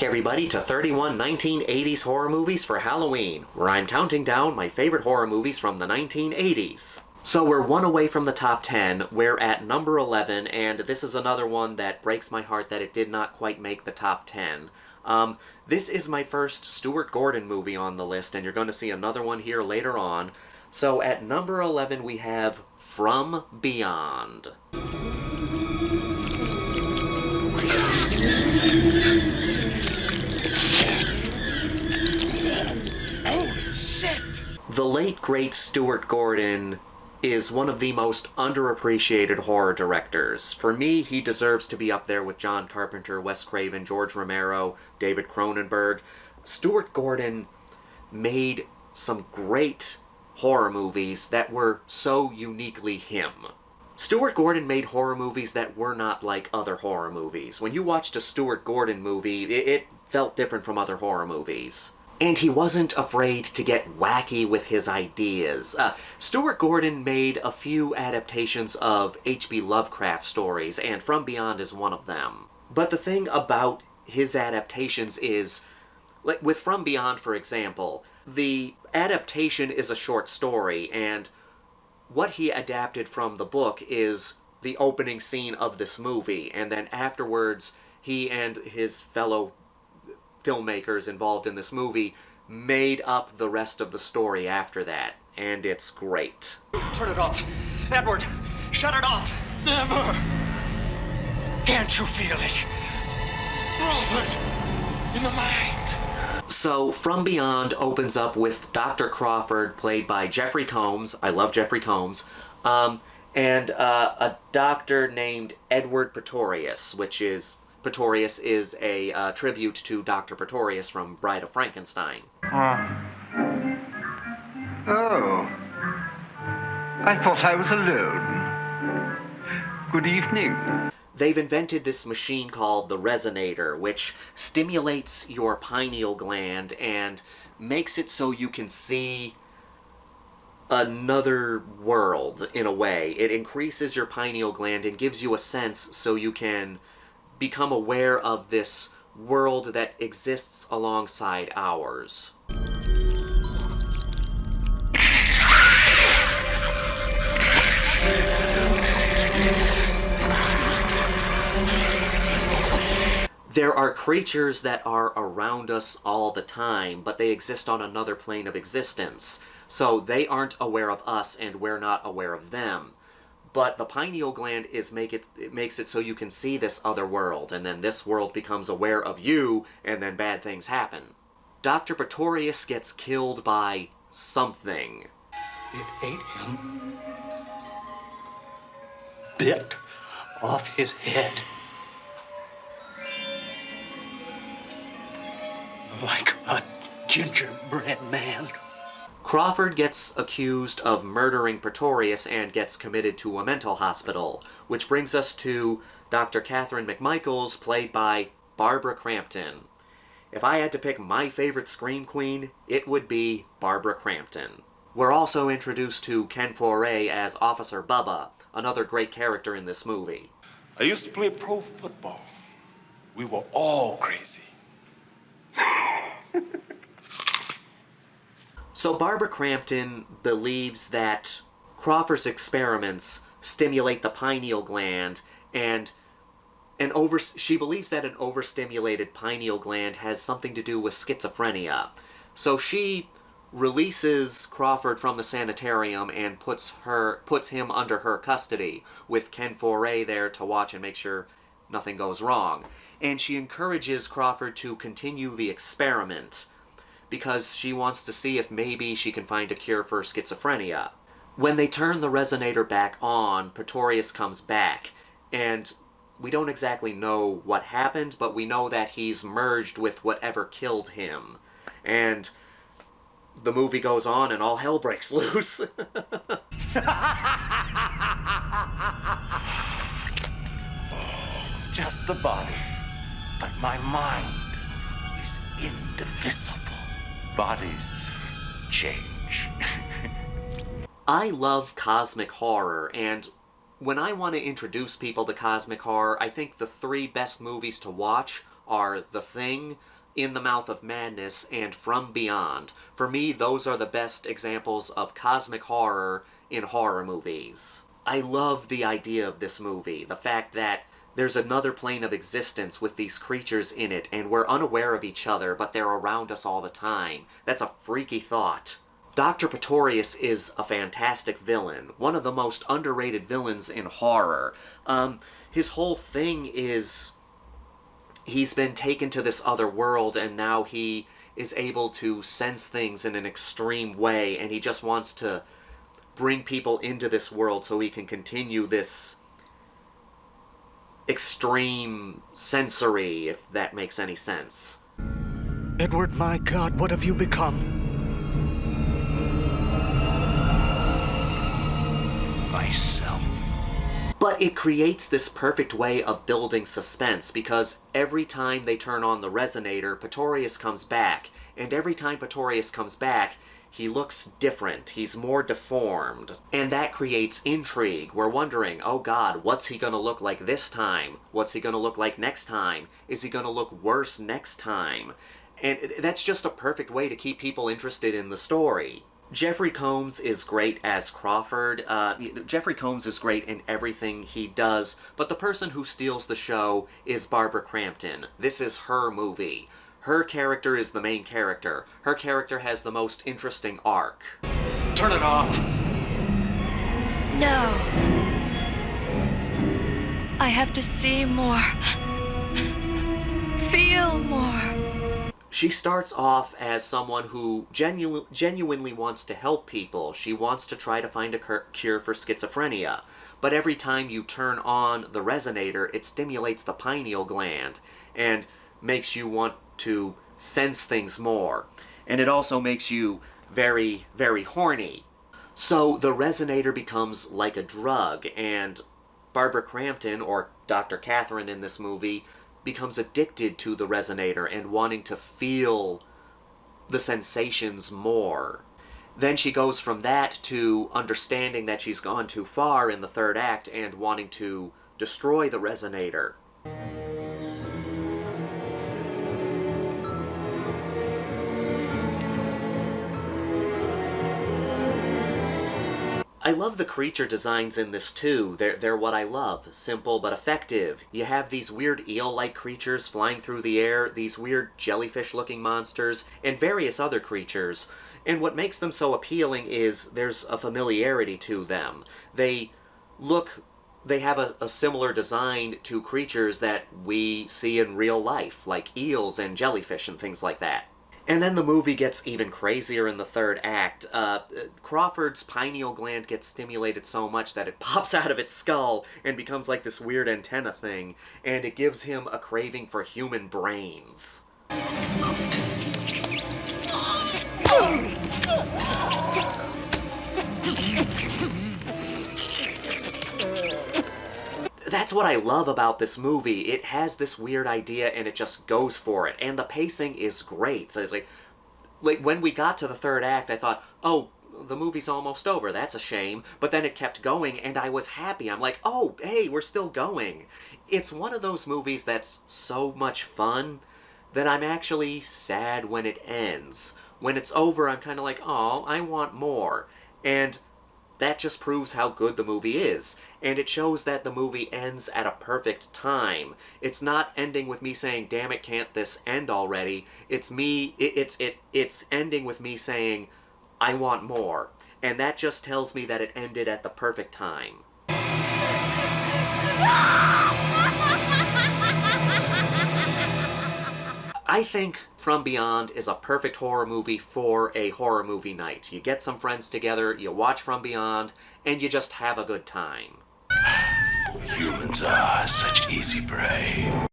everybody, to 31 1980s horror movies for Halloween, where I'm counting down my favorite horror movies from the 1980s. So we're one away from the top 10, we're at number 11, and this is another one that breaks my heart that it did not quite make the top 10. This is my first Stuart Gordon movie on the list, and you're going to see another one here later on. So at number 11 we have From Beyond. Holy shit! The late, great Stuart Gordon is one of the most underappreciated horror directors. For me, he deserves to be up there with John Carpenter, Wes Craven, George Romero, David Cronenberg. Stuart Gordon made some great horror movies that were so uniquely him. Stuart Gordon made horror movies that were not like other horror movies. When you watched a Stuart Gordon movie, it felt different from other horror movies. And he wasn't afraid to get wacky with his ideas. Stuart Gordon made a few adaptations of H.P. Lovecraft stories, and From Beyond is one of them. But the thing about his adaptations is, like with From Beyond, for example, the adaptation is a short story, and what he adapted from the book is the opening scene of this movie, and then afterwards, he and his fellow filmmakers involved in this movie made up the rest of the story after that, and it's great. Turn it off. Edward, shut it off. Never. Can't you feel it? Robert, in the mind. So, From Beyond opens up with Dr. Crawford, played by Jeffrey Combs. I love Jeffrey Combs. And a doctor named Edward Pretorius, Pretorius is a tribute to Dr. Pretorius from Bride of Frankenstein. Oh. I thought I was alone. Good evening. They've invented this machine called the resonator, which stimulates your pineal gland and makes it so you can see another world, in a way. It increases your pineal gland and gives you a sense so you can become aware of this world that exists alongside ours. There are creatures that are around us all the time, but they exist on another plane of existence. So they aren't aware of us and we're not aware of them. But the pineal gland makes it so you can see this other world, and then this world becomes aware of you, and then bad things happen. Dr. Pretorius gets killed by something. It ate him. Bit off his head. Like a gingerbread man. Crawford gets accused of murdering Pretorius and gets committed to a mental hospital, which brings us to Dr. Catherine McMichaels, played by Barbara Crampton. If I had to pick my favorite Scream Queen, it would be Barbara Crampton. We're also introduced to Ken Foree as Officer Bubba, another great character in this movie. I used to play pro football. We were all crazy. So Barbara Crampton believes that Crawford's experiments stimulate the pineal gland, and she believes that an overstimulated pineal gland has something to do with schizophrenia. So she releases Crawford from the sanitarium and puts him under her custody, with Ken Foree there to watch and make sure nothing goes wrong. And she encourages Crawford to continue the experiment, because she wants to see if maybe she can find a cure for schizophrenia. When they turn the resonator back on, Pretorius comes back, and we don't exactly know what happened, but we know that he's merged with whatever killed him. And the movie goes on and all hell breaks loose. It's just the body, but my mind is indivisible. Bodies change. I love cosmic horror, and when I want to introduce people to cosmic horror, I think the three best movies to watch are The Thing, In the Mouth of Madness, and From Beyond. For me, those are the best examples of cosmic horror in horror movies. I love the idea of this movie, the fact that there's another plane of existence with these creatures in it, and we're unaware of each other, but they're around us all the time. That's a freaky thought. Dr. Pretorius is a fantastic villain, one of the most underrated villains in horror. His whole thing is he's been taken to this other world, and now he is able to sense things in an extreme way, and he just wants to bring people into this world so he can continue this extreme sensory, if that makes any sense. Edward, my God, what have you become? Myself. But it creates this perfect way of building suspense, because every time they turn on the resonator, Pretorius comes back, and every time Pretorius comes back, he looks different, he's more deformed, and that creates intrigue. We're wondering, oh god, what's he gonna look like this time? What's he gonna look like next time? Is he gonna look worse next time? And that's just a perfect way to keep people interested in the story. Jeffrey Combs is great as Crawford. Jeffrey Combs is great in everything he does, but the person who steals the show is Barbara Crampton. This is her movie. Her character is the main character. Her character has the most interesting arc. Turn it off. No. I have to see more. Feel more. She starts off as someone who genuinely wants to help people. She wants to try to find a cure for schizophrenia. But every time you turn on the resonator, it stimulates the pineal gland and makes you want to sense things more. And it also makes you very, very horny. So the resonator becomes like a drug, and Barbara Crampton, or Dr. Catherine in this movie, becomes addicted to the resonator and wanting to feel the sensations more. Then she goes from that to understanding that she's gone too far in the third act and wanting to destroy the resonator. I love the creature designs in this too. They're what I love. Simple but effective. You have these weird eel-like creatures flying through the air, these weird jellyfish-looking monsters, and various other creatures. And what makes them so appealing is there's a familiarity to them. They have a similar design to creatures that we see in real life, like eels and jellyfish and things like that. And then the movie gets even crazier in the third act. Crawford's pineal gland gets stimulated so much that it pops out of its skull and becomes like this weird antenna thing, and it gives him a craving for human brains. That's what I love about this movie. It has this weird idea and it just goes for it. And the pacing is great. So it's like when we got to the third act, I thought, oh, the movie's almost over. That's a shame. But then it kept going and I was happy. I'm like, oh, hey, we're still going. It's one of those movies that's so much fun that I'm actually sad when it ends. When it's over, I'm kind of like, oh, I want more. And that just proves how good the movie is. And it shows that the movie ends at a perfect time. It's not ending with me saying, damn it, can't this end already? It's ending with me saying, I want more. And that just tells me that it ended at the perfect time. I think From Beyond is a perfect horror movie for a horror movie night. You get some friends together, you watch From Beyond, and you just have a good time. Humans are such easy prey.